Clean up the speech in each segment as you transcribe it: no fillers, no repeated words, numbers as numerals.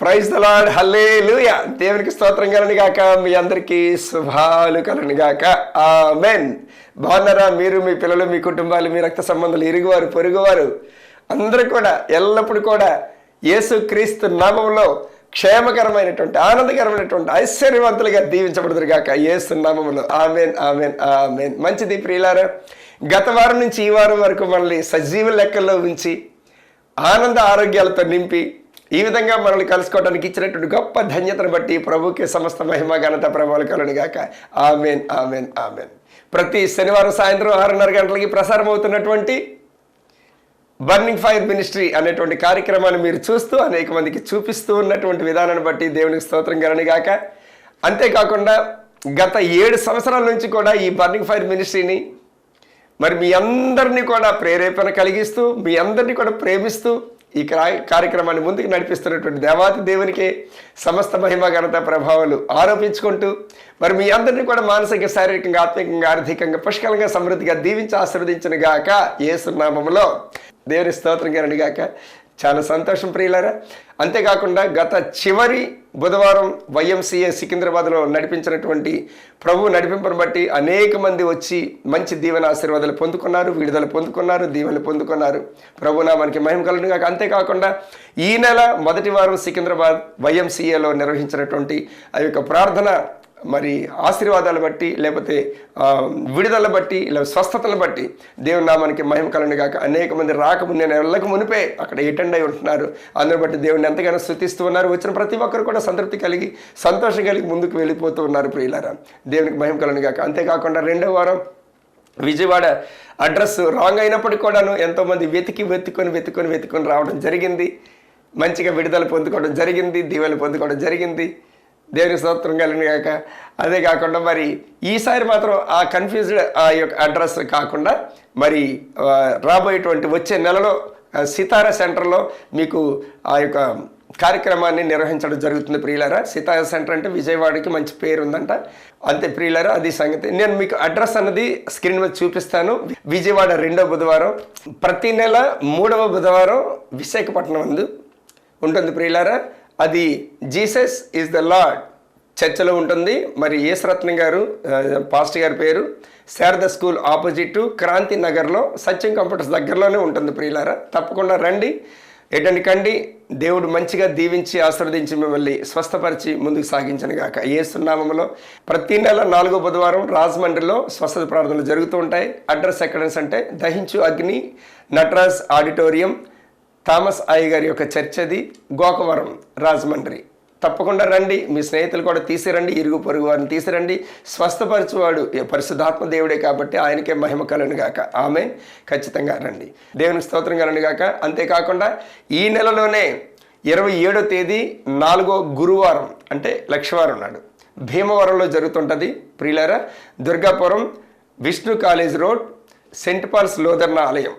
Praise the lord, హల్లెలూయా. దేవునికి స్తోత్రం కలను గాక. మీ అందరికీ శుభాలు కలను గాక. ఆమేన్. బాగున్నారా? మీరు, మీ పిల్లలు, మీ కుటుంబాలు, మీ రక్త సంబంధాలు, ఇరుగువారు, పొరుగువారు అందరూ కూడా ఎల్లప్పుడూ కూడా యేసు క్రీస్తు నామములో క్షేమకరమైనటువంటి, ఆనందకరమైనటువంటి, ఐశ్వర్యవంతులుగా దీవించబడుదురు గాక యేసు నామములో. ఆమేన్, ఆమేన్, ఆమేన్. మంచిది ప్రియులారా, గత వారం నుంచి ఈ వారం వరకు మనల్ని సజీవ లెక్కల్లో ఉంచి ఆనంద ఆరోగ్యాలతో నింపి ఈ విధంగా మనల్ని కలుసుకోవడానికి ఇచ్చినటువంటి గొప్ప ధన్యతను బట్టి ప్రభుకి సమస్త మహిమ ఘనత ప్రభావాలు కలుగును గాక. ఆమేన్, ఆమేన్, ఆమేన్. ప్రతి శనివారం సాయంత్రం 6:30 గంటలకి ప్రసారం అవుతున్నటువంటి బర్నింగ్ ఫైర్ మినిస్ట్రీ అనేటువంటి కార్యక్రమాన్ని మీరు చూస్తూ అనేక మందికి చూపిస్తూ ఉన్నటువంటి విధానాన్ని బట్టి దేవునికి స్తోత్రం కలుగును గాక. అంతేకాకుండా గత 7 సంవత్సరాల నుంచి కూడా ఈ బర్నింగ్ ఫైర్ మినిస్ట్రీని మరి మీ అందరినీ కూడా ప్రేరేపణ కలిగిస్తూ, మీ అందరినీ కూడా ప్రేమిస్తూ ఈ కార్యక్రమాన్ని ముందుకు నడిపిస్తున్నటువంటి దేవాతి దేవునికి సమస్త మహిమ ఘనత ప్రభావాలు ఆరోపించుకుంటూ మరి మీ అందరినీ కూడా మానసిక, శారీరకంగా, ఆత్మికంగా, ఆర్థికంగా, పుష్కలంగా, సమృద్ధిగా దీవించి ఆశీర్వదించిన గాక యేసు నామములో. దేవుని స్తోత్రం కలుగును గాక. చాలా సంతోషం ప్రియులారా. అంతేకాకుండా గత చివరి బుధవారం YMCA సికింద్రాబాద్లో నడిపించినటువంటి ప్రభు నడిపింపును బట్టి అనేక మంది వచ్చి మంచి దీవెన ఆశీర్వాదాలు పొందుకున్నారు, విడుదల పొందుకున్నారు, దీవెనలు పొందుకున్నారు. ప్రభు నామానికి మహిమ కలుగును గాక. అంతేకాకుండా ఈ నెల మొదటి వారం సికింద్రాబాద్ YMCAలో నిర్వహించినటువంటి ఆ యొక్క ప్రార్థన మరి ఆశీర్వాదాలు బట్టి, లేకపోతే విడుదల బట్టి, లేదా స్వస్థతలు బట్టి దేవుని నామానికి మహిమ కలుగును గాక. అనేక మంది రాకముందు, నేను వెళ్ళక మునిపే అక్కడ అటెండ్ అయి ఉంటున్నారు. అందరూ బట్టి దేవుని ఎంతగానో స్తుతిస్తూ ఉన్నారు. వచ్చిన ప్రతి ఒక్కరు కూడా సంతృప్తి కలిగి, సంతోషం కలిగి ముందుకు వెళ్ళిపోతూ ఉన్నారు ప్రియులారా. దేవునికి మహిమ కలుగును గాక. అంతేకాకుండా 2వ వారం విజయవాడ అడ్రస్ రాంగ్ అయినప్పటికీ కూడాను ఎంతోమంది వెతుకొని రావడం జరిగింది. మంచిగా విడుదల పొందుకోవడం జరిగింది, దీవెనలు పొందుకోవడం జరిగింది. దేవుని స్తోత్రం కలుగును గాక. అదే కాకుండా మరి ఈసారి మాత్రం ఆ కన్ఫ్యూజ్డ్ ఆ యొక్క అడ్రస్ కాకుండా మరి రాబోయేటువంటి వచ్చే నెలలో సితారా సెంటర్లో మీకు ఆ యొక్క కార్యక్రమాన్ని నిర్వహించడం జరుగుతుంది ప్రియులారా. సితారా సెంటర్ అంటే విజయవాడకి మంచి పేరు ఉందంట. అంతే ప్రియులారా, అది సంగతి. నేను మీకు అడ్రస్ అన్నది స్క్రీన్ మీద చూపిస్తాను. విజయవాడ 2వ బుధవారం, ప్రతి నెల 3వ బుధవారం విశాఖపట్నం నందు ఉంటుంది ప్రియులారా. అది జీసస్ ఈజ్ ద లార్డ్ చర్చలో ఉంటుంది. మరి యేసరత్నం గారు పాస్టర్ గారి పేరు, శారద స్కూల్ ఆపోజిట్ క్రాంతి నగర్లో సత్యం కంప్యూటర్స్ దగ్గరలోనే ఉంటుంది ప్రియులారా. తప్పకుండా రండి, ఎటండి కండి. దేవుడు మంచిగా దీవించి ఆశీర్వదించి మిమ్మల్ని స్వస్థపరిచి ముందుకు సాగించను గాక యేసు నామములో. ప్రతి నెల 4వ బుధవారం రాజమండ్రిలో స్వస్థత ప్రార్థనలు జరుగుతూ ఉంటాయి. అడ్రస్ ఎక్కడన్స్ అంటే దహించు అగ్ని నటరాజ్ ఆడిటోరియం, థామస్ అయ్య గారి యొక్క చర్చ్, అది గోకవరం, రాజమండ్రి. తప్పకుండా రండి, మీ స్నేహితులు కూడా తీసిరండి, ఇరుగు పొరుగు వారిని తీసిరండి. స్వస్థపరచువాడు పరిశుద్ధాత్మ దేవుడే కాబట్టి ఆయనకే మహిమ కలుగును గాక. ఆమేన్. ఖచ్చితంగా రండి, దేవునికి స్తోత్రం కలుగును గాక. అంతేకాకుండా ఈ నెలలోనే 27వ తేదీ 4వ గురువారం అంటే లక్షవారం నాడు భీమవరంలో జరుగుతుంటుంది ప్రియులారా. Durgapuram Vishnu college road, saint Paul's Lutheran ఆలయం,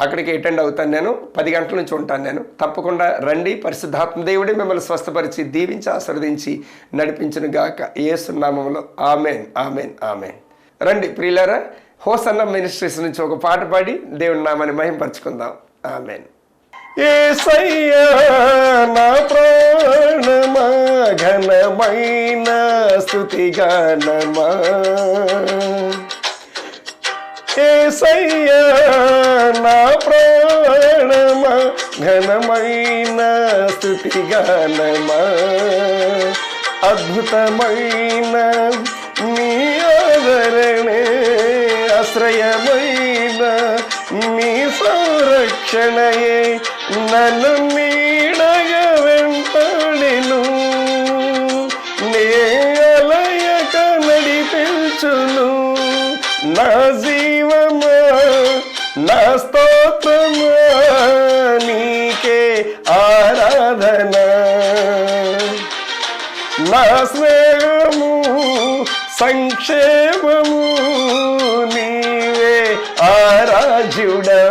అక్కడికి అటెండ్ అవుతాను. నేను 10 గంటల నుంచి ఉంటాను. నేను తప్పకుండా రండి. పరిశుద్ధాత్మ దేవుడే మిమ్మల్ని స్వస్థపరిచి దీవించి ఆశీర్వదించి నడిపించును గాక యేసు నామములో. ఆమేన్, ఆమేన్, ఆమేన్. రండి ప్రియులారా, హోసన్న మినిస్ట్రీస్ నుంచి ఒక పాట పాడి దేవుని నామాన్ని మహింపరచుకుందాం. ఆమేన్. యేసయ్యా నా ప్రాణమా, ఘనమైన స్తుతి గానమా, యేసయ్యా నా ప్రాణమా, ఘనమైన స్తుతి గానమా, అద్భుతమైన నీ ఆదరణే, ఆశ్రయమైన నీ సంరక్షణయే నన్ను నీడగా వెంటాడెను, నే అలయక నడిపించును. నా జీవమా, నా స్తోత్రమా, నీకే ఆరాధన. నా స్నేహము సంక్షేమము నీవే ఆరాధ్యుడా.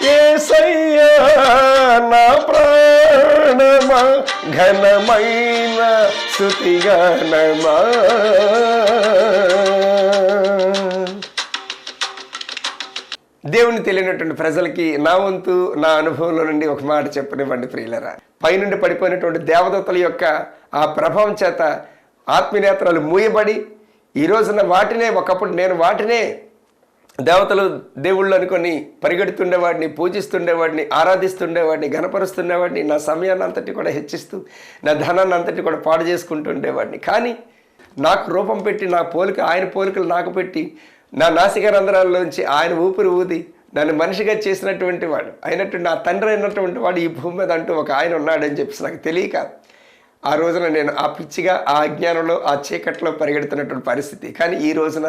యేసయ్యా నా ప్రాణమా, ఘనమైన స్తుతి గానమా. దేవుని తెలియనటువంటి ప్రజలకి నా వంతు నా అనుభవంలో నుండి ఒక మాట చెప్పనివ్వండి ప్రియులరా. పైనుండి పడిపోయినటువంటి దేవదూతల యొక్క ఆ ప్రభావం చేత ఆత్మీయనేత్రాలు మూయబడి ఈ రోజున ఒకప్పుడు నేను వాటినే దేవతలు దేవుళ్ళు అనుకొని పరిగెడుతుండేవాడిని, పూజిస్తుండేవాడిని, ఆరాధిస్తుండేవాడిని, గణపరుస్తుండేవాడిని, నా సమయాన్ని అంతటి కూడా హెచ్చిస్తూ నా ధనాన్ని అంతటి కూడా పాడు చేసుకుంటుండేవాడిని. కానీ నాకు రూపం పెట్టి నా ఆయన పోలికలు నాకు పెట్టి నా నాసిక రంధ్రాల్లోంచి ఆయన ఊపిరి ఊది నన్ను మనిషిగా చేసినటువంటి వాడు అయినటువంటి నా తండ్రి అయినటువంటి వాడు ఈ భూమి మీద అంటూ ఒక ఆయన ఉన్నాడని చెప్పేసి నాకు తెలియక ఆ రోజున నేను ఆ పిచ్చిగా ఆ అజ్ఞానంలో ఆ చీకట్లో పరిగెడుతున్నటువంటి పరిస్థితి. కానీ ఈ రోజున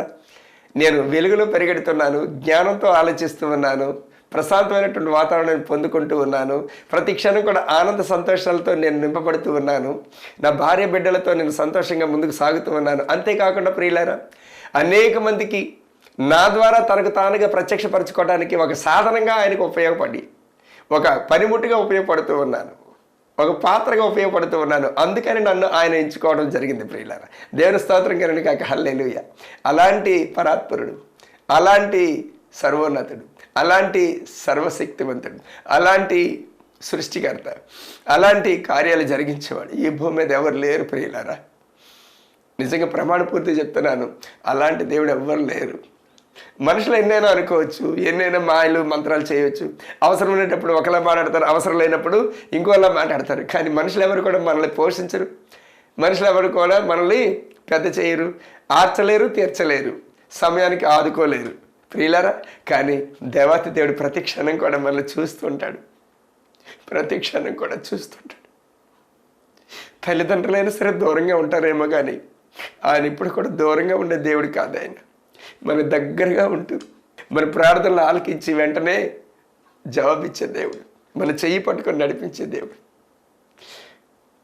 నేను వెలుగులో పరిగెడుతున్నాను, జ్ఞానంతో ఆలోచిస్తూ ఉన్నాను, ప్రశాంతమైనటువంటి వాతావరణాన్ని పొందుకుంటూ ఉన్నాను. ప్రతి క్షణం కూడా ఆనంద సంతోషాలతో నేను నింపబడుతూ ఉన్నాను. నా భార్య బిడ్డలతో నేను సంతోషంగా ముందుకు సాగుతూ ఉన్నాను. అంతేకాకుండా ప్రియులారా, అనేక మందికి నా ద్వారా తనకు తానుగా ప్రత్యక్షపరచుకోవడానికి ఒక సాధనంగా ఆయనకు ఉపయోగపడి ఒక పనిముట్టుగా ఉపయోగపడుతూ ఉన్నాను, ఒక పాత్రగా ఉపయోగపడుతూ ఉన్నాను. అందుకని నన్ను ఆయన ఎంచుకోవడం జరిగింది ప్రియులారా. దేవుని స్తోత్రం కనుక కాక హల్లెలూయా. అలాంటి పరాత్పరుడు, అలాంటి సర్వోన్నతుడు, అలాంటి సర్వశక్తివంతుడు, అలాంటి సృష్టికర్త, అలాంటి కార్యాలు జరిగించేవాడు ఈ భూమి మీద ఎవరు లేరు ప్రియులారా. నిజంగా ప్రమాణపూర్తి చెప్తున్నాను, అలాంటి దేవుడు ఎవ్వరు లేరు. మనుషులు ఎన్నైనా అనుకోవచ్చు, ఎన్నైనా మాయలు మంత్రాలు చేయవచ్చు, అవసరం ఉండేటప్పుడు ఒకలా మాట్లాడతారు, అవసరం లేనప్పుడు ఇంకోలా మాట్లాడతారు. కానీ మనుషులు ఎవరు కూడా మనల్ని పోషించరు, మనుషులు ఎవరు కూడా మనల్ని పెద్ద చేయరు, ఆర్చలేరు, తీర్చలేరు, సమయానికి ఆదుకోలేరు ప్రియులారా. కానీ దేవాతి దేవుడు ప్రతి క్షణం కూడా మనల్ని చూస్తుంటాడు, ప్రతి క్షణం కూడా చూస్తుంటాడు. తల్లిదండ్రులైనా సరే దూరంగా ఉంటారేమో కానీ ఆయన ఇప్పుడు కూడా దూరంగా ఉండే దేవుడు కాదు. ఆయన మన దగ్గరగా ఉంటూ మన ప్రార్థనలు ఆలకించి వెంటనే జవాబిచ్చే దేవుడు, మన చెయ్యి పట్టుకొని నడిపించే దేవుడు.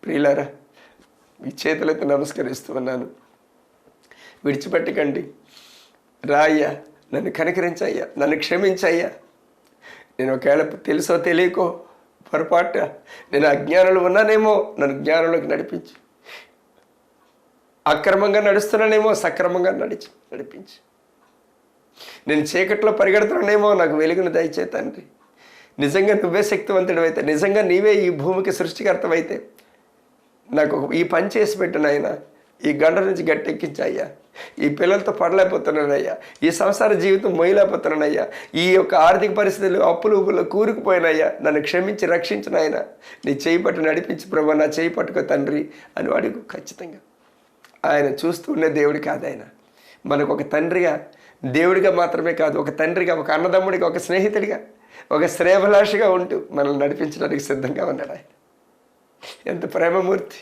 ప్రియులారా, మీ చేతులైతే నమస్కరిస్తూ ఉన్నాను. విడిచిపెట్టకండి. రాయ్యా, నన్ను కనికరించయ్యా, నన్ను క్షమించయ్యా. నేను ఒకవేళ తెలుసో తెలియకో పొరపాటు నేను అజ్ఞానంలో ఉన్నానేమో, నన్ను జ్ఞానంలోకి నడిపించు. అక్రమంగా నడుస్తున్నానేమో, సక్రమంగా నడిపించు. నేను చీకట్లో పరిగెడుతున్నానేమో, నాకు వెలుగును దయచే తండ్రి. నిజంగా నువ్వే శక్తివంతుడివైతే, నిజంగా నీవే ఈ భూమికి సృష్టికర్తవైతే నాకు ఈ పని చేసి పెట్టినయ్యా, ఈ గంట నుంచి గట్టెక్కించయ్యా, ఈ పిల్లలతో పడలేకపోతున్నానయ్యా, ఈ సంసార జీవితం మొయ్యలేకపోతున్నానయ్యా, ఈ యొక్క ఆర్థిక పరిస్థితులు అప్పులు ఉప్పులు కూరుకుపోయినయ్యా, నన్ను క్షమించి రక్షించినయ్యా, నీ చేయి పట్టు నడిపించి ప్రభు, నా చేయి పట్టుకో తండ్రి అని వాడికి ఖచ్చితంగా ఆయన చూస్తూ ఉండే దేవుడు కాదు. ఆయన మనకు ఒక తండ్రిగా, దేవుడిగా మాత్రమే కాదు, ఒక తండ్రిగా, ఒక అన్నదమ్ముడిగా, ఒక స్నేహితుడిగా, ఒక శ్రేయభిలాషిగా ఉంటూ మనల్ని నడిపించడానికి సిద్ధంగా ఉన్నాడు ఆయన. ఎంత ప్రేమమూర్తి!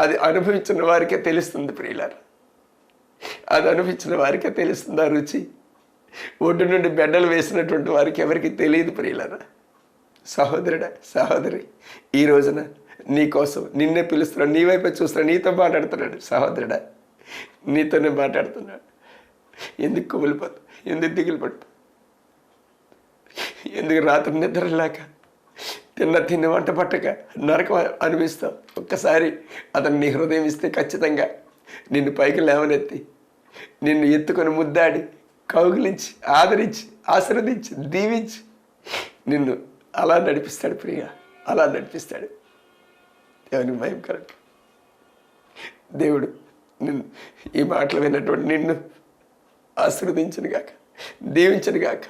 అది అనుభవించిన వారికే తెలుస్తుంది ప్రియులారా, అది అనుభవించిన వారికే తెలుస్తుంది ఆ రుచి. ఒడ్డు నుండి బెడ్డలు వేసినటువంటి వారికి ఎవరికి తెలియదు ప్రియులారా. సహోదరుడా, సహోదరి, ఈ రోజున నీ కోసం నిన్నే పిలుస్తున్నాడు, నీ వైపే చూస్తున్నాడు, నీతో మాట్లాడుతున్నాడు. సహోదరుడా, నీతోనే మాట్లాడుతున్నాడు. ఎందుకు కుమిలిపోతావు? ఎందుకు దిగులు పడతావు? ఎందుకు రాత్రి నిద్రలేక, తిన్న వంట పట్టక నరకం అనిపిస్తావు? ఒక్కసారి అతను నీ హృదయం ఇస్తే ఖచ్చితంగా నిన్ను పైకి లేవనెత్తి, నిన్ను ఎత్తుకొని ముద్దాడి, కౌగిలించి, ఆదరించి, ఆశీర్వదించి, దీవించి నిన్ను అలా నడిపిస్తాడు ప్రియ, అలా నడిపిస్తాడు. దేవుని భయం కరెక్ట్. దేవుడు నిన్ను, ఈ మాటలు విన్నటువంటి నిన్ను ఆశీర్వదించను గాక, దీవించను గాక.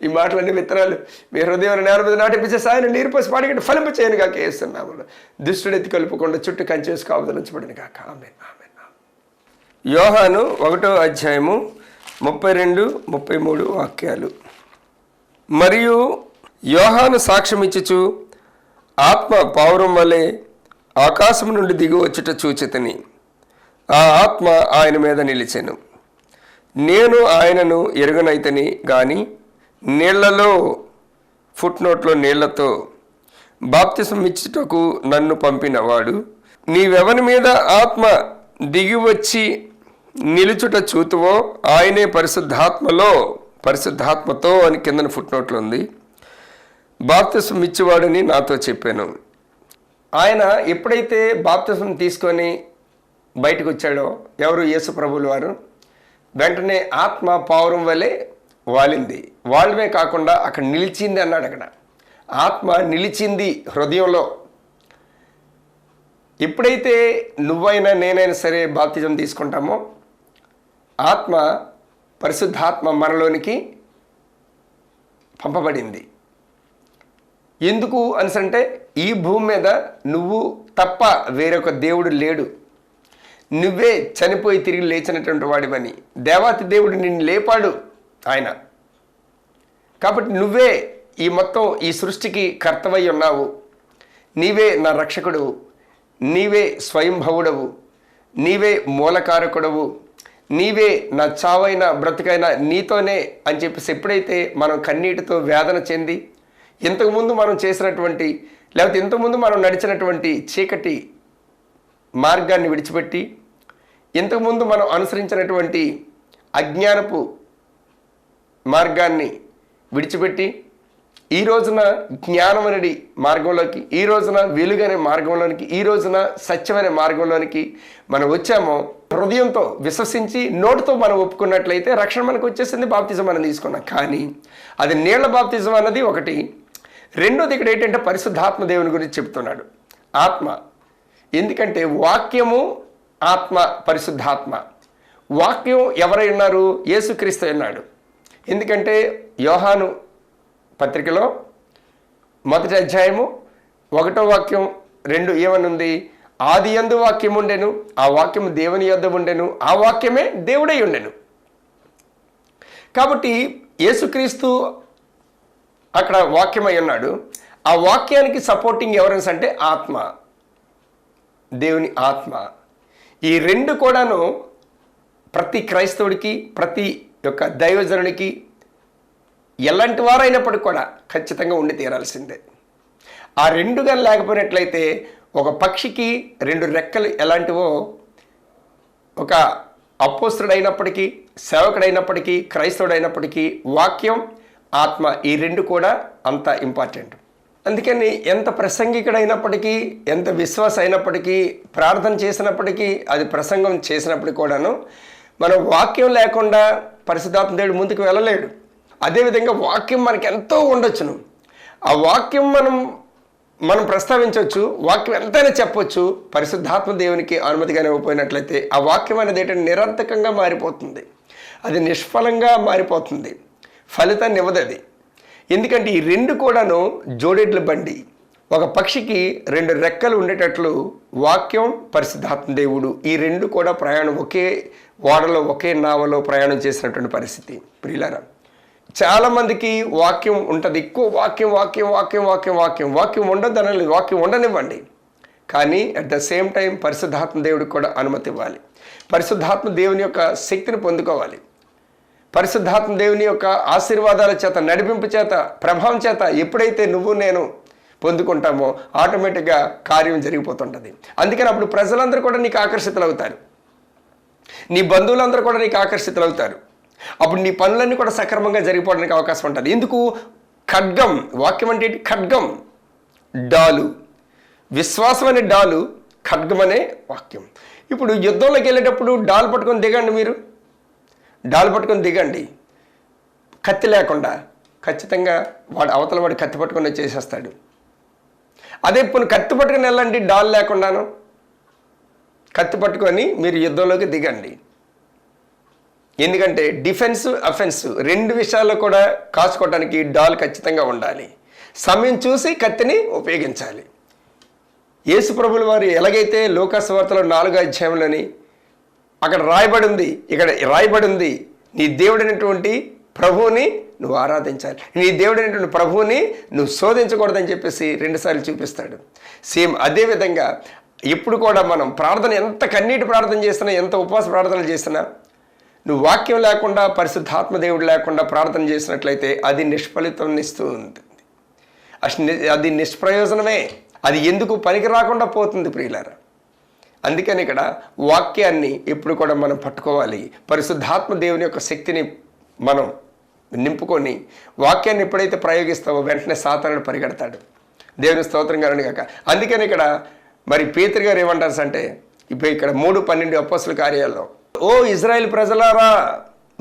ఈ మాటలన్నీ విత్తనాలు మీ హృదయం నేల మీద నాటిపించే సాయం నీరు పోసి పాడిగట్టి ఫలింప చేయను గాక. వేస్తున్నాము దుష్టుడు ఎత్తి కలుపుకుండా చుట్టూ కంచేసి కాపుదలించబడిన గాక. ఆమేన్, ఆమేన్. యోహాను 1వ అధ్యాయము 32-33 వాక్యాలు. మరియు యోహాను సాక్ష్యమిచ్చుచు, ఆత్మ పావురం వలె ఆకాశం నుండి దిగి వచ్చుట చూచితిని. ఆ ఆత్మ ఆయన మీద నిలిచెను. నేను ఆయనను ఎరుగనైతని గాని నీళ్లలో, ఫుట్నోట్లో నీళ్లతో బాప్తిసం ఇచ్చుటకు నన్ను పంపినవాడు, నీవెవని మీద ఆత్మ దిగి వచ్చి నిలుచుట చూతువో ఆయనే పరిశుద్ధాత్మతో అని కిందన ఫుట్నోట్లో ఉంది, బాప్తిసం ఇచ్చేవాడని నాతో చెప్పాను. ఆయన ఎప్పుడైతే బాప్తిసం తీసుకొని బయటకు వచ్చాడో, ఎవరు? యేసు ప్రభువుల వారు. వెంటనే ఆత్మ పావురం వలె వాలింది. వాళ్ళమే కాకుండా అక్కడ నిలిచింది అన్నాడు. అక్కడ ఆత్మ నిలిచింది హృదయంలో. ఎప్పుడైతే నువ్వైనా నేనైనా సరే బాప్తిజం తీసుకుంటామో ఆత్మ, పరిశుద్ధాత్మ మనలోనికి పంపబడింది. ఎందుకు అనిసంటే ఈ భూమి మీద నువ్వు తప్ప వేరొక దేవుడు లేడు. నువ్వే చనిపోయి తిరిగి లేచినటువంటి వాడివని దేవాతి దేవుడు నిన్ను లేపాడు ఆయన. కాబట్టి నువ్వే ఈ మొత్తం ఈ సృష్టికి కర్తవై ఉన్నావు. నీవే నా రక్షకుడు, నీవే స్వయంభవుడవు, నీవే మూలకారకుడవు, నీవే నా చావైన బ్రతుకైనా నీతోనే అని చెప్పేసి ఎప్పుడైతే మనం కన్నీటితో వేదన చెంది ఇంతకుముందు మనం చేసినటువంటి లేకపోతే ఇంతకుముందు మనం నడిచినటువంటి చీకటి మార్గాన్ని విడిచిపెట్టి ఇంతకుముందు మనం అనుసరించినటువంటి అజ్ఞానపు మార్గాన్ని విడిచిపెట్టి ఈ రోజున జ్ఞానమనడి మార్గంలోకి, ఈ రోజున వెలుగనే మార్గంలోనికి, ఈ రోజున సత్యమైన మార్గంలోనికి మనం వచ్చామో హృదయంతో విశ్వసించి నోటితో మనం ఒప్పుకున్నట్లయితే రక్షణ మనకు వచ్చేసింది. బాప్తిజం మనం తీసుకున్నాం. కానీ అది నీళ్ల బాప్తిజం అన్నది ఒకటి. రెండోది ఇక్కడ ఏంటంటే పరిశుద్ధాత్మ దేవుని గురించి చెప్తున్నాడు. ఆత్మ, ఎందుకంటే వాక్యము ఆత్మ, పరిశుద్ధాత్మ. వాక్యం ఎవరై ఉన్నారు? యేసుక్రీస్తు అన్నాడు. ఎందుకంటే యోహాను పత్రికలో 1వ అధ్యాయము 1వ వాక్యం 2 ఏమనుంది? ఆది యందు వాక్యం ఉండెను, ఆ వాక్యము దేవుని యొద్ద ఉండెను, ఆ వాక్యమే దేవుడై ఉండెను. కాబట్టి యేసుక్రీస్తు అక్కడ వాక్యమై ఉన్నాడు. ఆ వాక్యానికి సపోర్టింగ్ ఎవరన్స్ అంటే ఆత్మ, దేవుని ఆత్మ. ఈ రెండు కూడాను ప్రతి క్రైస్తవుడికి, ప్రతి యొక్క దైవజనుడికి ఎలాంటి వారైనప్పటికీ కూడా ఖచ్చితంగా ఉండి తీరాల్సిందే. ఆ రెండు కానీ లేకపోయినట్లయితే ఒక పక్షికి 2 రెక్కలు ఎలాంటివో ఒక అపోస్తుడైనప్పటికీ, సేవకుడైనప్పటికీ, క్రైస్తవుడైనప్పటికీ వాక్యం, ఆత్మ ఈ రెండు కూడా అంత ఇంపార్టెంట్. అందుకని ఎంత ప్రసంగికుడైనప్పటికీ, ఎంత విశ్వాస అయినప్పటికీ, ప్రార్థన చేసినప్పటికీ, అది ప్రసంగం చేసినప్పటికీ కూడాను మనం వాక్యం లేకుండా పరిశుద్ధాత్మ దేవుడు ముందుకు వెళ్ళలేడు. అదేవిధంగా వాక్యం మనకి ఎంతో ఉండొచ్చును. ఆ వాక్యం మనం ప్రస్తావించవచ్చు, వాక్యం ఎంతైనా చెప్పొచ్చు. పరిశుద్ధాత్మ దేవునికి అనుమతిగానే ఇవ్వకపోయినట్లయితే ఆ వాక్యం అనేది ఏంటంటే నిరర్థకంగా మారిపోతుంది, అది నిష్ఫలంగా మారిపోతుంది, ఫలితాన్ని ఇవ్వదు అది. ఎందుకంటే ఈ రెండు కూడాను జోడెడ్ల బండి. ఒక పక్షికి 2 రెక్కలు ఉండేటట్లు వాక్యం, పరిశుద్ధాత్మ దేవుడు ఈ రెండు కూడా ప్రయాణం ఒకే ఓడలో, ఒకే నావలో ప్రయాణం చేసినటువంటి పరిస్థితి. ప్రియులారా, చాలామందికి వాక్యం ఉంటుంది, ఎక్కువ వాక్యం వాక్యం వాక్యం వాక్యం వాక్యం వాక్యం ఉండొద్దు అనలేదు, వాక్యం ఉండనివ్వండి. కానీ అట్ ద సేమ్ టైం పరిశుద్ధాత్మ దేవుడికి కూడా అనుమతి ఇవ్వాలి. పరిశుద్ధాత్మ దేవుని యొక్క శక్తిని పొందుకోవాలి. పరిశుద్ధాత్మ దేవుని యొక్క ఆశీర్వాదాల చేత, నడిపింపు చేత, ప్రభావం చేత ఎప్పుడైతే నువ్వు నేను పొందుకుంటామో ఆటోమేటిక్గా కార్యం జరిగిపోతుంటుంది. అందుకని అప్పుడు ప్రజలందరూ కూడా నీకు ఆకర్షితులు అవుతారు, నీ బంధువులందరూ కూడా నీకు ఆకర్షితులు అవుతారు. అప్పుడు నీ పనులన్నీ కూడా సక్రమంగా జరిగిపోవడానికి అవకాశం ఉంటుంది. ఎందుకు? ఖడ్గం. వాక్యం అంటే ఖడ్గం, డాలు. విశ్వాసం అనే డాలు, ఖడ్గం అనే వాక్యం. ఇప్పుడు యుద్ధంలోకి వెళ్ళేటప్పుడు డాలు పట్టుకొని దిగండి, మీరు డాలు పట్టుకొని దిగండి కత్తి లేకుండా, ఖచ్చితంగా అవతల వాడు కత్తి పట్టుకొని వచ్చేసేస్తాడు. అదే ఇప్పుడు కత్తి పట్టుకొని వెళ్ళండి, డాల్ లేకుండాను కత్తి పట్టుకొని మీరు యుద్ధంలోకి దిగండి. ఎందుకంటే డిఫెన్స్, అఫెన్స్ 2 విషయాల్లో కూడా కాచుకోవడానికి డాల్ ఖచ్చితంగా ఉండాలి. సమయం చూసి కత్తిని ఉపయోగించాలి. యేసు ప్రభుల వారు ఎలాగైతే లోకాసువార్తలో 4వ అధ్యాయంలోని అక్కడ రాయబడి ఉంది, ఇక్కడ రాయబడి ఉంది, నీ దేవుడైనటువంటి ప్రభువుని నువ్వు ఆరాధించాలి, నీ దేవుడైనటువంటి ప్రభువుని నువ్వు శోధించకూడదని చెప్పేసి 2 సార్లు చూపిస్తాడు. సేమ్ అదేవిధంగా ఇప్పుడు కూడా మనం ప్రార్థన ఎంత కన్నీటి ప్రార్థన చేసినా, ఎంత ఉపవాస ప్రార్థనలు చేసినా, నువ్వు వాక్యం లేకుండా, పరిశుద్ధాత్మ దేవుడు లేకుండా ప్రార్థన చేసినట్లయితే అది నిష్ఫలితం ఇస్తూ ఉంటుంది. అది నిష్ప్రయోజనమే, అది ఎందుకు పనికి రాకుండా పోతుంది ప్రియులారా. అందుకని ఇక్కడ వాక్యాన్ని ఎప్పుడు కూడా మనం పట్టుకోవాలి. పరిశుద్ధాత్మ దేవుని యొక్క శక్తిని మనం నింపుకొని వాక్యాన్ని ఎప్పుడైతే ప్రయోగిస్తావో వెంటనే సాతానుడు పరిగెడతాడు. దేవుని స్తోత్రం గాని కాక. అందుకని ఇక్కడ మరి పేతురు గారు ఏమంటారు అంటే, ఇప్పుడు ఇక్కడ 3:12 అపోస్తలుల కార్యాల్లో, ఓ ఇజ్రాయేల్ ప్రజలారా,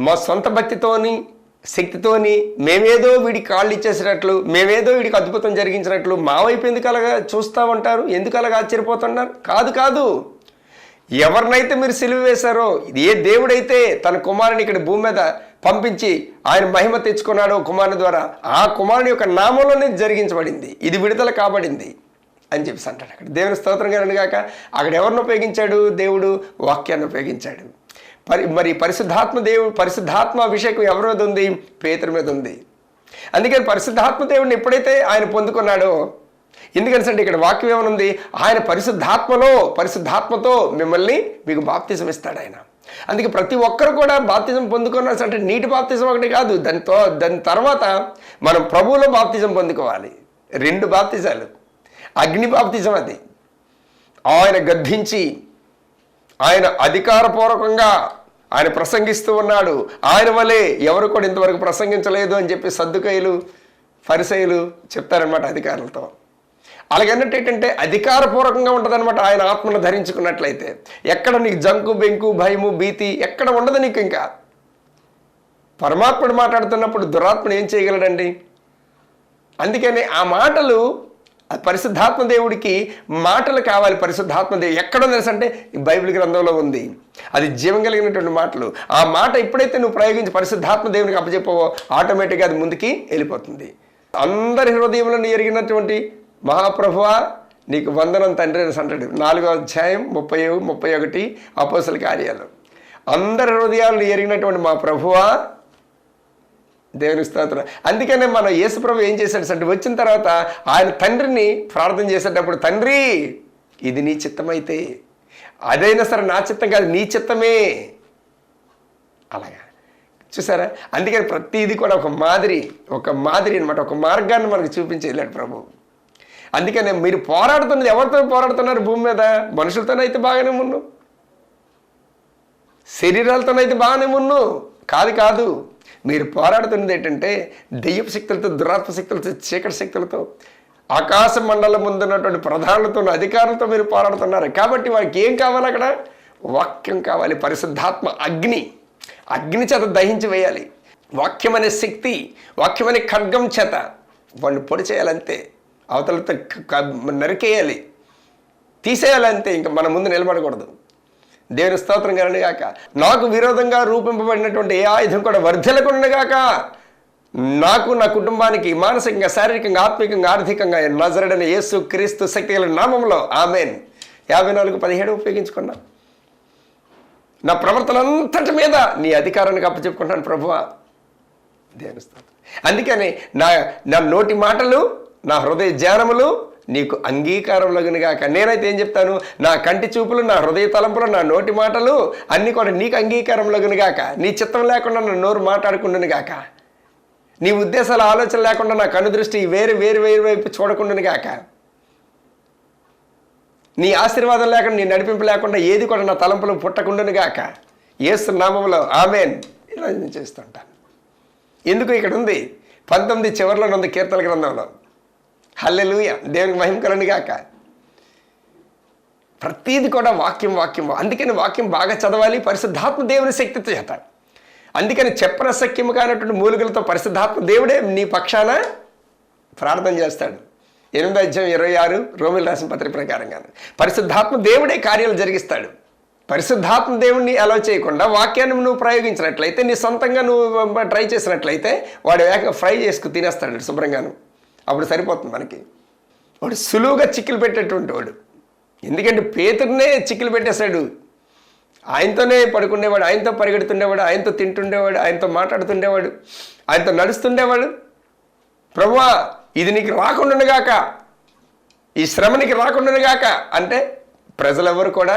మా సొంత భక్తితోని శక్తితోని మేమేదో వీడికి కాళ్ళు ఇచ్చేసినట్లు, మేమేదో వీడికి అద్భుతం జరిగించినట్లు మా వైపు ఎందుకు అలాగా చూస్తూ ఉంటారు, ఎందుకు అలాగా ఆశ్చర్యపోతున్నారు? కాదు కాదు, ఎవరినైతే మీరు సిలువ వేశారో, ఏ దేవుడైతే తన కుమారుని ఇక్కడ భూమి మీద పంపించి ఆయన మహిమ తెచ్చుకున్నాడో కుమారుని ద్వారా, ఆ కుమారుని యొక్క నామంలోనే జరిగించబడింది, ఇది విడుదల కాబడింది అని చెప్పేసి అంటాడు. అక్కడ దేవుని స్తోత్రం గాని కాక అక్కడ ఎవరిని ఉపయోగించాడు? దేవుడు వాక్యాన్ని ఉపయోగించాడు. మరి పరిశుద్ధాత్మ అభిషేకం ఎవరి మీద ఉంది? పేతురు మీద ఉంది. అందుకని పరిశుద్ధాత్మ దేవుడిని ఎప్పుడైతే ఆయన పొందుకున్నాడో, ఎందుకని ఇక్కడ వాక్యం ఏమనుంది? ఆయన పరిశుద్ధాత్మతో మిమ్మల్ని మీకు బాప్తిజం ఇస్తాడు ఆయన. అందుకే ప్రతి ఒక్కరు కూడా బాప్తిజం పొందుకున్నారు అంటే నీటి బాప్తిజం ఒకటి కాదు, దాని తర్వాత మనం ప్రభువులో బాప్తిజం పొందుకోవాలి. 2 బాప్తిజాలు. అగ్ని బాప్తిజం, అది ఆయన గద్దించి ఆయన అధికారపూర్వకంగా ఆయన ప్రసంగిస్తూ ఉన్నాడు. ఆయన వలె ఎవరు కూడా ఇంతవరకు ప్రసంగించలేదు అని చెప్పి సద్దుకయ్యులు ఫరిసయ్యులు చెప్తారనమాట అధికారులతో. అలాగన్నట్టు ఏంటంటే అధికారపూర్వకంగా ఉంటుందన్నమాట. ఆయన ఆత్మను ధరించుకున్నట్లయితే ఎక్కడ నీకు జంకు బెంకు భయము భీతి ఎక్కడ ఉండదు నీకు. ఇంకా పరమాత్ముడు మాట్లాడుతున్నప్పుడు దురాత్ముడు ఏం చేయగలడండి? అందుకని ఆ మాటలు, పరిశుద్ధాత్మ దేవుడికి మాటలు కావాలి. పరిశుద్ధాత్మ దేవుడు ఎక్కడ ఉంది అంటే బైబిల్ గ్రంథంలో ఉంది. అది జీవం కలిగినటువంటి మాటలు. ఆ మాట ఎప్పుడైతే నువ్వు ప్రయోగించి పరిశుద్ధాత్మ దేవునికి అప్పచెప్పవో ఆటోమేటిక్గా అది ముందుకి వెళ్ళిపోతుంది. అందరి హృదయంలో ఎరిగినటువంటి మహాప్రభువా నీకు వందనం తండ్రి అని అంటాడు. 4వ అధ్యాయం 30-31 అపోస్తల కార్యాలు. అందరి హృదయాలను ఎరిగినటువంటి మా ప్రభువా, దేవుని స్తోత్రం. అందుకనే మన యేసు ప్రభు ఏం చేశాడు అంటే వచ్చిన తర్వాత ఆయన తండ్రిని ప్రార్థన చేసేటప్పుడు, తండ్రి ఇది నీ చిత్తమైతే, అదైనా సరే నా చిత్తం కాదు నీ చిత్తమే. అలాగా చూసారా? అందుకని ప్రతిదీ కూడా ఒక మాదిరి అనమాట, ఒక మార్గాన్ని మనకు చూపించి వెళ్ళాడు ప్రభు. అందుకనే మీరు పోరాడుతున్నది ఎవరితో పోరాడుతున్నారు? భూమి మీద మనుషులతోనైతే బాగానే మున్ను, శరీరాలతోనైతే బాగానే మున్ను కాదు. మీరు పోరాడుతున్నది ఏంటంటే దెయ్యపు శక్తులతో, దురాత్మ శక్తులతో, చీకటి శక్తులతో, ఆకాశ మండలం ముందున్నటువంటి ప్రధానులతో, అధికారులతో మీరు పోరాడుతున్నారు. కాబట్టి వారికి ఏం కావాలి? అక్కడ వాక్యం కావాలి. పరిశుద్ధాత్మ అగ్ని చేత దహించి వేయాలి. వాక్యం అనే శక్తి, వాక్యం అనే ఖడ్గం చేత వాళ్ళు పొడి చేయాలంతే, అవతలతో నరికేయాలి, తీసేయాలంతే. ఇంకా మన ముందు నిలబడకూడదు. దేవుని స్తోత్రం కలుగుగాక. నాకు విరోధంగా రూపింపబడినటువంటి ఏ ఆయుధం కూడా వర్ధిల్లకుండాగాక, నాకు నా కుటుంబానికి మానసికంగా, శారీరకంగా, ఆత్మికంగా, ఆర్థికంగా నజరేయుడైన యేసు క్రీస్తు శక్తి గల నామములో ఆమేన్. 54:17 ఉపయోగించుకున్నా. నా ప్రవర్తన అంతటి మీద నీ అధికారానికి అప్పచెప్పుకుంటాను ప్రభువా. దేవుని స్తోత్రం. అందుకని నా నోటి మాటలు, నా హృదయ ధ్యానములు నీకు అంగీకారంలోగాక. నేనైతే ఏం చెప్తాను? నా కంటి చూపులు, నా హృదయ తలంపులు, నా నోటి మాటలు అన్నీ కూడా నీకు అంగీకారంలోగాక. నీ చిత్తం లేకుండా నా నోరు మాట్లాడుకుంటును గాక. నీ ఉద్దేశాల ఆలోచన లేకుండా నా కను దృష్టి వేరు వైపు చూడకుండాను గాక. నీ ఆశీర్వాదం లేకుండా, నీ నడిపింపు లేకుండా ఏది కూడా నా తలంపులు పుట్టకుండాను గాక. యేసు నామములో ఆమేన్. ఇలా నేను చేస్తుంటాను. ఎందుకు ఇక్కడ ఉంది 19 చివరిలో ఉంది కీర్తన గ్రంథంలో. హల్లెలూయా, దేవునికి మహిమ కలుగును గాక. ప్రతీది కూడా వాక్యం. అందుకని వాక్యం బాగా చదవాలి పరిశుద్ధాత్మ దేవుని శక్తితో చేత. అందుకని చెప్పనశక్యము కానటువంటి మూలికలతో పరిశుద్ధాత్మ దేవుడే నీ పక్షాన ప్రార్థన చేస్తాడు. 8వ అధ్యాయం 26 రోమిలు రాసిన పత్రిక ప్రకారంగా పరిశుద్ధాత్మ దేవుడే కార్యాలు జరిగిస్తాడు. పరిశుద్ధాత్మ దేవుణ్ణి అలౌ చేయకుండా వాక్యాన్ని నువ్వు ప్రయోగించినట్లయితే, నీ సొంతంగా నువ్వు ట్రై చేసినట్లయితే వాడు వేగంగా ఫ్రై చేసుకుని తినేస్తాడు శుభ్రంగాను. అప్పుడు సరిపోతుంది మనకి. వాడు సులువుగా చిక్కులు పెట్టేటువంటి వాడు. ఎందుకంటే పేతురునే చిక్కులు పెట్టేశాడు. ఆయనతోనే పడుకుండేవాడు, ఆయనతో పరిగెడుతుండేవాడు, ఆయనతో తింటుండేవాడు, ఆయనతో మాట్లాడుతుండేవాడు, ఆయనతో నడుస్తుండేవాడు. ప్రభువా ఇది నీకు రాకుండానుగాక, ఈ శ్రమ నీకు రాకుండానుగాక అంటే ప్రజలెవరు కూడా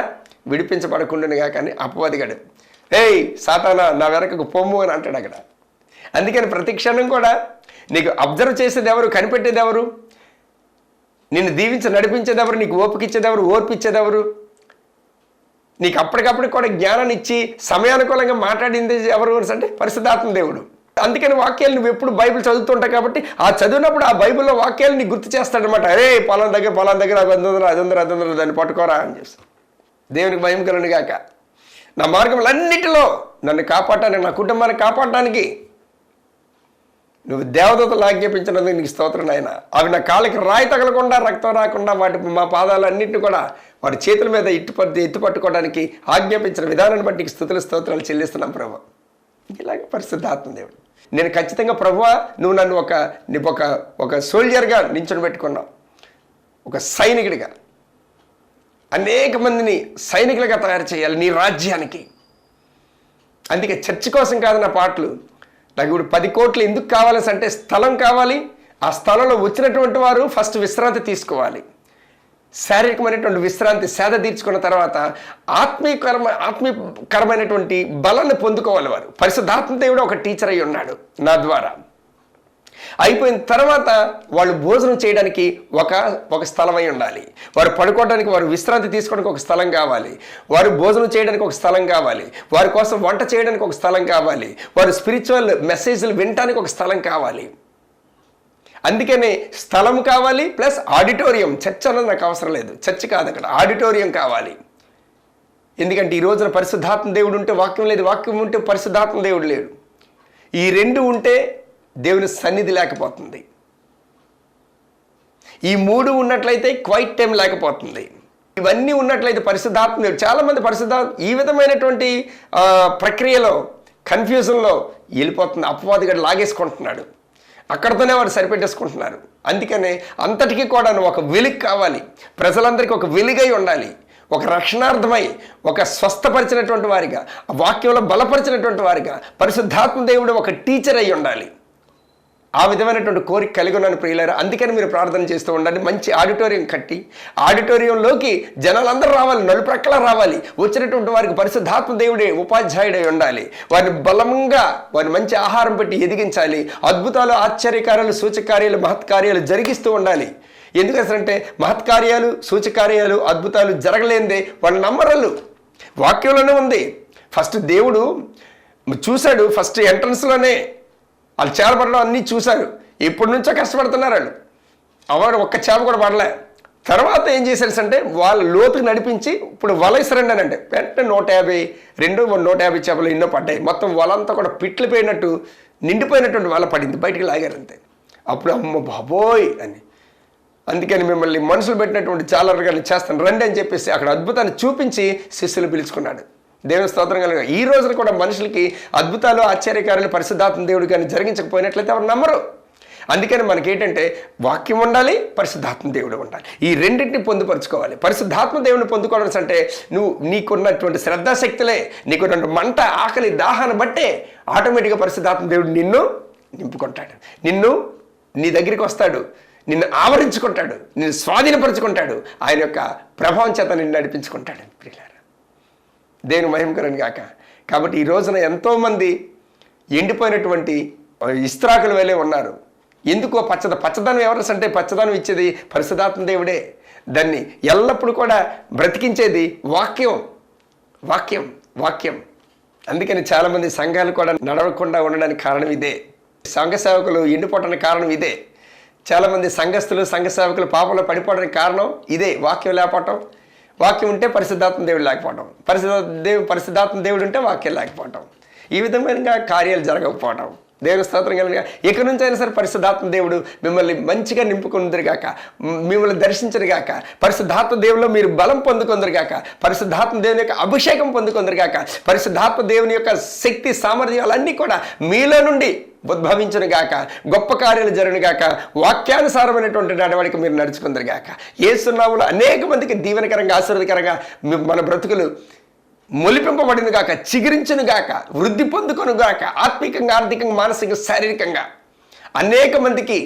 విడిపించబడకుండానుగాక అని అపవాదిగాడు. ఏయ్ సాతానా నా వెనకకు పొమ్ము అని అంటాడు అక్కడ. అందుకని ప్రతి క్షణం కూడా నీకు అబ్జర్వ్ చేసేది ఎవరు? కనిపెట్టేది ఎవరు? నిన్ను దీవించి నడిపించేది ఎవరు? నీకు ఓపిక ఇచ్చేది ఎవరు? ఓర్పిచ్చేది ఎవరు? నీకు అప్పటికప్పుడు కూడా జ్ఞానాన్ని ఇచ్చి సమయానుకూలంగా మాట్లాడింది ఎవరు అంటే పరిశుద్ధాత్మ దేవుడు. అందుకని వాక్యాలు నువ్వు ఎప్పుడు బైబిల్ చదువుతుంటావు కాబట్టి ఆ చదివినప్పుడు ఆ బైబిల్లో వాక్యాలు నీకు గుర్తు చేస్తాడనమాట. అరే పలానా దగ్గర అదందరూ దాన్ని పట్టుకోరా అని చేస్తాను. దేవునికి మహిమ కలుగును గాక. నా మార్గములన్నిటిలో నన్ను కాపాడటానికి, నా కుటుంబాన్ని కాపాడటానికి నువ్వు దేవదూతలు ఆజ్ఞాపించినందుకు నీకు స్తోత్రం నాయన. అవి నా కాళ్ళకి రాయి తగలకుండా, రక్తం రాకుండా, వాటి మా పాదాలన్నింటినీ కూడా వాటి చేతుల మీద ఎత్తు పట్టుకోవడానికి ఆజ్ఞాపించిన విధానాన్ని బట్టి స్తుతులు స్తోత్రాలు చెల్లిస్తున్నాం ప్రభు. ఇలాగ పరిశుద్ధాత్మ దేవుడు. నేను ఖచ్చితంగా ప్రభువా, నువ్వు నన్ను ఒక సోల్జర్గా నించుని పెట్టుకున్నావు, ఒక సైనికుడిగా, అనేక మందిని సైనికులుగా తయారు చేయాలి నీ రాజ్యానికి. అందుకే చర్చ్ కోసం కాదు నా పాటలు. నాకు ఇప్పుడు 10 కోట్లు ఎందుకు కావాలి అంటే స్థలం కావాలి. ఆ స్థలంలో వచ్చినటువంటి వారు ఫస్ట్ విశ్రాంతి తీసుకోవాలి. శారీరకమైనటువంటి విశ్రాంతి సేద తీర్చుకున్న తర్వాత ఆత్మీయకరమైనటువంటి బలాన్ని పొందుకోవాలి వారు. పరిశుద్ధాత్మ దేవుడు ఒక టీచర్ అయి ఉన్నాడు నా ద్వారా. అయిపోయిన తర్వాత వాళ్ళు భోజనం చేయడానికి ఒక స్థలం అయి ఉండాలి. వారు పడుకోవడానికి, వారు విశ్రాంతి తీసుకోవడానికి ఒక స్థలం కావాలి. వారు భోజనం చేయడానికి ఒక స్థలం కావాలి. వారి కోసం వంట చేయడానికి ఒక స్థలం కావాలి. వారు స్పిరిచువల్ మెసేజ్లు వినటానికి ఒక స్థలం కావాలి. అందుకనే స్థలం కావాలి, ప్లస్ ఆడిటోరియం. చర్చ్ అన్నది నాకు అవసరం లేదు, చర్చ్ కాదు అక్కడ, ఆడిటోరియం కావాలి. ఎందుకంటే ఈ రోజున పరిశుద్ధాత్మ దేవుడు ఉంటే వాక్యం లేదు, వాక్యం ఉంటే పరిశుద్ధాత్మ దేవుడు లేడు. ఈ రెండు ఉంటే దేవుని సన్నిధి లేకపోతుంది. ఈ 3 ఉన్నట్లయితే క్వైట్ టైం లేకపోతుంది. ఇవన్నీ ఉన్నట్లయితే పరిశుద్ధాత్మ దేవుడు. చాలామంది ఈ విధమైనటువంటి ప్రక్రియలో, కన్ఫ్యూజన్లో వెళ్ళిపోతుంది. అపవాదిగా లాగేసుకుంటున్నాడు, అక్కడితోనే వారు సరిపెట్టేసుకుంటున్నారు. అందుకనే అంతటికీ కూడా ఒక వెలుగు కావాలి. ప్రజలందరికీ ఒక వెలుగై ఉండాలి, ఒక రక్షణార్థమై, ఒక స్వస్థపరిచినటువంటి వారిగా, వాక్యంలో బలపరిచినటువంటి వారిగా పరిశుద్ధాత్మ దేవుడు ఒక టీచర్ అయి ఉండాలి. ఆ విధమైనటువంటి కోరిక కలిగి ఉన్నాను ప్రియులారా. అందుకని మీరు ప్రార్థన చేస్తూ ఉండండి. మంచి ఆడిటోరియం కట్టి, ఆడిటోరియంలోకి జనాలందరూ రావాలి, నలుప్రక్కల రావాలి. వచ్చినటువంటి వారికి పరిశుద్ధాత్మ దేవుడే ఉపాధ్యాయుడై ఉండాలి. వారిని బలంగా, వారిని మంచి ఆహారం పెట్టి ఎదిగించాలి. అద్భుతాలు, ఆశ్చర్యకార్యాలు, సూచకార్యాలు, మహత్కార్యాలు జరిగిస్తూ ఉండాలి. ఎందుకంటే మహత్కార్యాలు, సూచకార్యాలు, అద్భుతాలు జరగలేదే వాళ్ళు నమ్మరలు. వాక్యంలోనే ఉంది. ఫస్ట్ దేవుడు చూశాడు, ఫస్ట్ ఎంట్రన్స్లోనే వాళ్ళు చేప పడడం అన్నీ చూశారు. ఎప్పటి నుంచో కష్టపడుతున్నారు వాళ్ళు ఒక్క చేప కూడా పడలే. తర్వాత ఏం చేశారు అంటే వాళ్ళ లోతుకు నడిపించి ఇప్పుడు వల ఇసరండి అని అంటే వెంటనే 150 చేపలు ఎన్నో పడ్డాయి. మొత్తం వలంతా కూడా పిట్లు పోయినట్టు నిండిపోయినటువంటి వల పడింది, బయటికి లాగారు అంతే. అప్పుడు అమ్మ బాబోయ్ అని, అందుకని మిమ్మల్ని మనుషులు పెట్టినటువంటి చాలరుగానే చేస్తాను రండి అని చెప్పేసి అక్కడ అద్భుతాన్ని చూపించి శిష్యులు పిలుచుకున్నాడు. దేవుని స్తోత్రం కలుగుగా. ఈ రోజున కూడా మనుషులకి అద్భుతాలు, ఆశ్చర్యకార్యాలు పరిశుద్ధాత్మ దేవుడు కానీ జరిగించకపోయినట్లయితే ఎవరు నమ్మరు. అందుకని మనకేంటంటే వాక్యం ఉండాలి, పరిశుద్ధాత్మ దేవుడు ఉండాలి. ఈ రెండింటిని పొందుపరుచుకోవాలి. పరిశుద్ధాత్మ దేవుడిని పొందుకోవడం అంటే నీకున్నటువంటి శ్రద్ధాశక్తులే, నీకున్నటువంటి మంట, ఆకలి, దాహాన్ని బట్టే ఆటోమేటిక్గా పరిశుద్ధాత్మ దేవుడు నిన్ను నింపుకుంటాడు. నీ దగ్గరికి వస్తాడు, నిన్ను ఆవరించుకుంటాడు, నిన్ను స్వాధీనపరుచుకుంటాడు. ఆయన యొక్క ప్రభావం చేత నిన్ను నడిపించుకుంటాడు. ప్రియులారా, దేవుని మహిమకరం గాక. కాబట్టి ఈ రోజున ఎంతోమంది ఎండిపోయినటువంటి ఇస్త్రాకులు వేలే ఉన్నారు. ఎందుకో పచ్చదనం ఎవరు అంటే పచ్చదనం ఇచ్చేది పరిశుద్ధాత్మ దేవుడే. దాన్ని ఎల్లప్పుడూ కూడా బ్రతికించేది వాక్యం. అందుకని చాలామంది సంఘాలు కూడా నడవకుండా ఉండడానికి కారణం ఇదే. సంఘ సేవకులు ఎండిపోవడానికి కారణం ఇదే. చాలామంది సంఘస్థులు, సంఘ సేవకులు పాపంలో పడిపోవడానికి కారణం ఇదే. వాక్యం లేకపోవటం, వాక్యం ఉంటే పరిశుద్ధాత్మ దేవుడు లేకపోవటం, పరిశుద్ధాత్మ దేవుడు ఉంటే వాక్యం లేకపోవటం, ఈ విధమైన కార్యాలు జరగకపోవటం. దేవుని స్తోత్రం కలిగిన ఇక నుంచి అయినా సరే పరిశుద్ధాత్మ దేవుడు మిమ్మల్ని మంచిగా నింపుకుందరుగాక, మిమ్మల్ని దర్శించరుగాక, పరిశుద్ధాత్మ దేవుల్లో మీరు బలం పొందుకుందరుగాక, పరిశుద్ధాత్మ దేవుని యొక్క అభిషేకం పొందుకుందరుగాక, పరిశుద్ధాత్మ దేవుని యొక్క శక్తి, సామర్థ్యాలన్నీ కూడా మీలో నుండి ఉద్భవించును గాక, గొప్ప కార్యాలు జరుగును గాక, వాక్యానుసారమైనటువంటి నడవడిక మీరు నడుచుకుందరు గాక. యేసు నామములో అనేక మందికి దీవెనకరంగా, ఆశీర్వాదకరంగా మన బ్రతుకులు మొలిపింపబడిన గాక, చిగురించును గాక, వృద్ధి పొందుకొను గాక, ఆత్మికంగా, ఆర్థికంగా, మానసికంగా, శారీరకంగా అనేక మందికి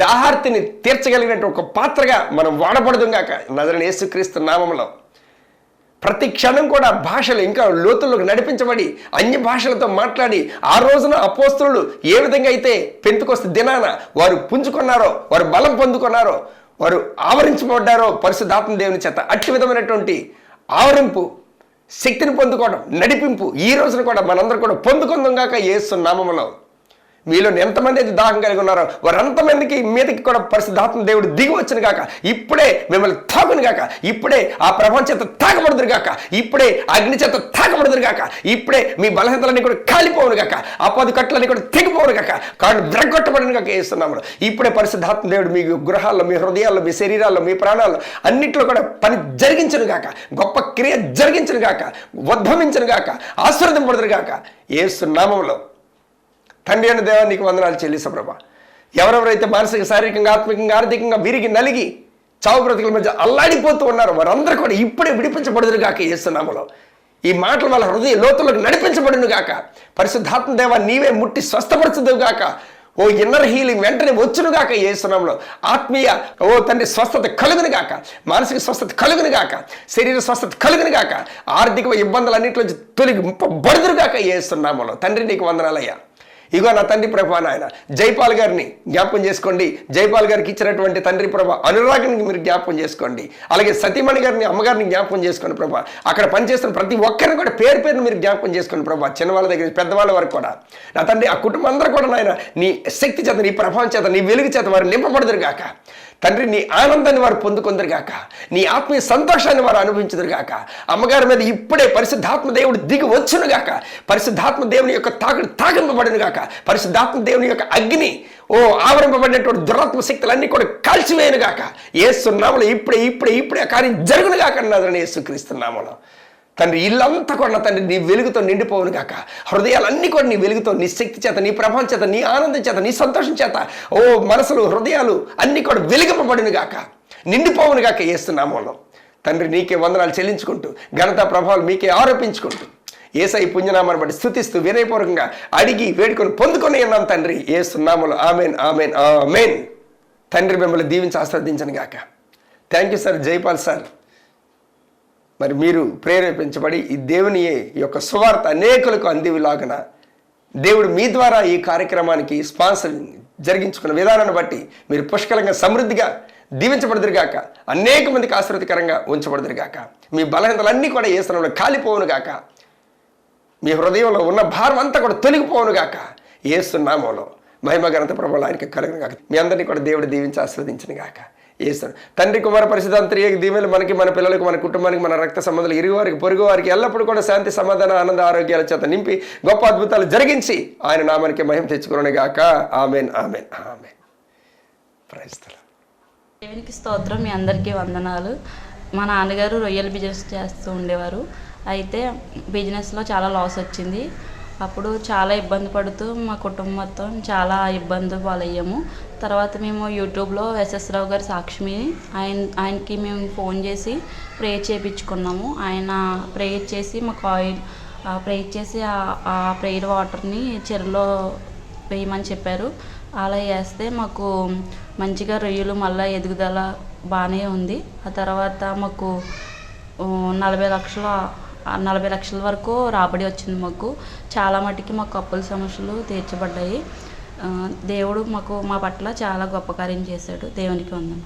దాహార్తిని తీర్చగలిగినట్టు ఒక పాత్రగా మనం వాడబడదు గాక నజరేయుడైన యేసుక్రీస్తు నామములో. ప్రతి క్షణం కూడా భాషలు ఇంకా లోతుల్లోకి నడిపించబడి అన్య భాషలతో మాట్లాడి, ఆ రోజున అపోస్తలులు ఏ విధంగా అయితే పెంతెకొస్తు దినాన వారు పుంజుకున్నారో, వారు బలం పొందుకున్నారో, వారు ఆవరించబడ్డారో పరిశుద్ధాత్మ దేవుని చేత, అట్టి విధమైనటువంటి ఆవరింపు, శక్తిని పొందుకోవడం, నడిపింపు ఈ రోజున కూడా మనందరూ కూడా పొందుకుందాం గాక యేసు నామములో. మీలో ఎంతమంది అయితే దాహం కలిగి ఉన్నారో వారంతమందికి మీదకి కూడా పరిశుద్ధాత్మ దేవుడు దిగి వచ్చును గాక. ఇప్పుడే మిమ్మల్ని తాకును గాక. ఇప్పుడే ఆ ప్రభావం చేత తాకబడుదురు గాక. ఇప్పుడే అగ్ని చేత తాకబడుదురు గాక. ఇప్పుడే మీ బలహీనతలన్నీ కూడా కాలిపోవును గాక. అపవాది కట్లన్నీ కూడా తెగిపోవును గాక. కాళ్ళు విరగొట్టబడిన గాక యేసునామములో. ఇప్పుడే పరిశుద్ధాత్మ దేవుడు మీ గృహాల్లో, మీ హృదయాల్లో, మీ శరీరాల్లో, మీ ప్రాణాల్లో అన్నింటిలో కూడా పని జరిగించును గాక. గొప్ప క్రియ జరిగించును గాక. ఉద్భవించును గాక. ఆశీర్వదింపబడుదురు గాక యేసునామములో. తండ్రి అయిన దేవా నీకు వందనాలు చెల్లిస్తా ప్రభా. ఎవరెవరైతే మానసిక, శారీరకంగా, ఆత్మికంగా, ఆర్థికంగా విరిగి నలిగి చావు బ్రతుకుల మధ్య అల్లాడిపోతూ ఉన్నారు వారందరూ కూడా ఇప్పుడే విడిపించబడుదురు గాక యేసునామములో. ఈ మాటలు వాళ్ళ హృదయ లోతులకు నడిపించబడును గాక. పరిశుద్ధాత్మ దేవా నీవే ముట్టి స్వస్థపరచుదువు గాక. ఓ ఇన్నర్ హీలింగ్ వెంటనే వచ్చును గాక యేసునామములో. ఆత్మీయ తండ్రి స్వస్థత కలుగును గాక. మానసిక స్వస్థత కలుగును గాక. శరీర స్వస్థత కలుగును గాక. ఆర్థిక ఇబ్బందులన్నింటిలో తొలగింపబడుదురు గాక యేసునామములో. తండ్రి నీకు వందనాలయ్యా. ఇగో నా తండ్రి ప్రభా నాయన జైపాల్ గారిని జ్ఞాపకం చేసుకోండి. జైపాల్ గారికి ఇచ్చినటువంటి తండ్రి ప్రభా అనురాగ్ని మీరు జ్ఞాపకం చేసుకోండి. అలాగే సతీమణి గారిని, అమ్మగారిని జ్ఞాపకం చేసుకోండి ప్రభా. అక్కడ పనిచేస్తున్న ప్రతి ఒక్కరిని కూడా పేరు పేరుని మీరు జ్ఞాపకం చేసుకోండి ప్రభా. చిన్నవాళ్ళ దగ్గర పెద్దవాళ్ళ వరకు కూడా నా తండ్రి ఆ కుటుంబం అందరూ కూడా నాయన నీ శక్తి చేత, నీ ప్రభావం చేత, నీ వెలుగు చేత వారు నింపబడదురు గాక. తండ్రి నీ ఆనందాన్ని వారు పొందుకుందరు గాక. నీ ఆత్మీయ సంతోషాన్ని వారు అనుభవించుదురు గాక. అమ్మగారి మీద ఇప్పుడే పరిశుద్ధాత్మ దేవుడు దిగి వచ్చును గాక. పరిశుద్ధాత్మ దేవుని యొక్క తాకింపబడును గాక. పరిశుద్ధాత్మ దేవుని యొక్క అగ్ని ఆవరింపబడినటువంటి దురాత్మ శక్తులన్నీ కూడా కాల్చివేయను గాక. యేసునామములో ఇప్పుడే ఇప్పుడే ఇప్పుడే ఆ కార్యం జరుగును గాక అన్నదని యేసుక్రీస్తు నామములో. తండ్రి ఇల్లంతా కూడా తండ్రి నీ వెలుగుతో నిండిపోవును గాక. హృదయాలన్నీ కూడా నీ వెలుగుతో, నీ శక్తి చేత, నీ ప్రభావం చేత, నీ ఆనందం చేత, నీ సంతోషం చేత మనసులు, హృదయాలు అన్నీ కూడా వెలిగింపబడును గాక, నిండిపోవును గాక యేసునామములో. తండ్రి నీకే వందనాలు చెల్లించుకుంటూ, ఘనత ప్రభావాలు మీకే ఆరోపించుకుంటూ, యేసయ్య పుణ్యనామాన్ని బట్టి స్తుతిస్తూ వినయపూర్వకంగా అడిగి వేడుకొని పొందుకొని ఉన్నాం తండ్రి యేసునామములో. Amen, amen, amen. తండ్రి మిమ్మల్ని దీవించి ఆస్వాదించను గాక. Thank you sir, Jaipal sir. మరి మీరు ప్రేరేపించబడి ఈ దేవుని యొక్క సువార్త అనేకులకు అందిలాగన దేవుడు మీ ద్వారా ఈ కార్యక్రమానికి స్పాన్సర్ జరిగించుకున్న విధానాన్ని బట్టి మీరు పుష్కలంగా సమృద్ధిగా దీవించబడుదురుగాక. అనేక మందికి ఆశీర్వదకరంగా ఉంచబడుదురుగాక. మీ బలహీనతలన్నీ కూడా యేసునామములో కాలిపోవును గాక. మీ హృదయంలో ఉన్న భారం అంతా కూడా తొలగిపోవును గాక. యేసునామములో మహిమ ఘనత ప్రభువులు ఆయనకి కలుగును గాక. మీ అందరినీ కూడా దేవుడు దీవించి ఆశీర్వదించును గాక. యేసు తండ్రి, కుమార పరిశుద్ధాంతర్య దీవెనలు మనకి, మన పిల్లలకు, మన కుటుంబానికి, మన రక్త సంబంధాలు, ఇరుగు వారికి, పొరుగు వారికి ఎల్లప్పుడూ కూడా శాంతి, సమాధాన, ఆనంద, ఆరోగ్యాల చేత నింపి గొప్ప అద్భుతాలు జరిగించి ఆయన నామానికి మహిమ తెచ్చుకునే గాక. Amen, amen, amen. Praise the Lord. దేవునికి స్తోత్రం. మీ అందరికీ వందనాలు. మా నాన్నగారు రొయ్యల బిజినెస్ చేస్తూ ఉండేవారు. అయితే బిజినెస్లో చాలా లాస్ వచ్చింది. అప్పుడు చాలా ఇబ్బంది పడుతూ మా కుటుంబం మొత్తం చాలా ఇబ్బంది పాలయ్యాము. తర్వాత మేము యూట్యూబ్లో ఎస్ఎస్ రావు గారి సాక్షిని ఆయనకి మేము ఫోన్ చేసి ప్రేయర్ చేయించుకున్నాము. ఆయన ప్రేయర్ చేసి మాకు ఆయిల్ ప్రేయర్ చేసి ఆ ప్రేయర్ వాటర్ని చెరువులో వేయమని చెప్పారు. అలా వేస్తే మాకు మంచిగా రొయ్యలు మళ్ళీ ఎదుగుదల బాగానే ఉంది. ఆ తర్వాత మాకు 40 లక్షల వరకు రాబడి వచ్చింది. మాకు చాలా మటుకి మాకు అప్పుల సమస్యలు తీర్చబడ్డాయి. దేవుడు మా పట్ల చాలా గొప్ప కార్యం చేశాడు. దేవునికి వందనాలు.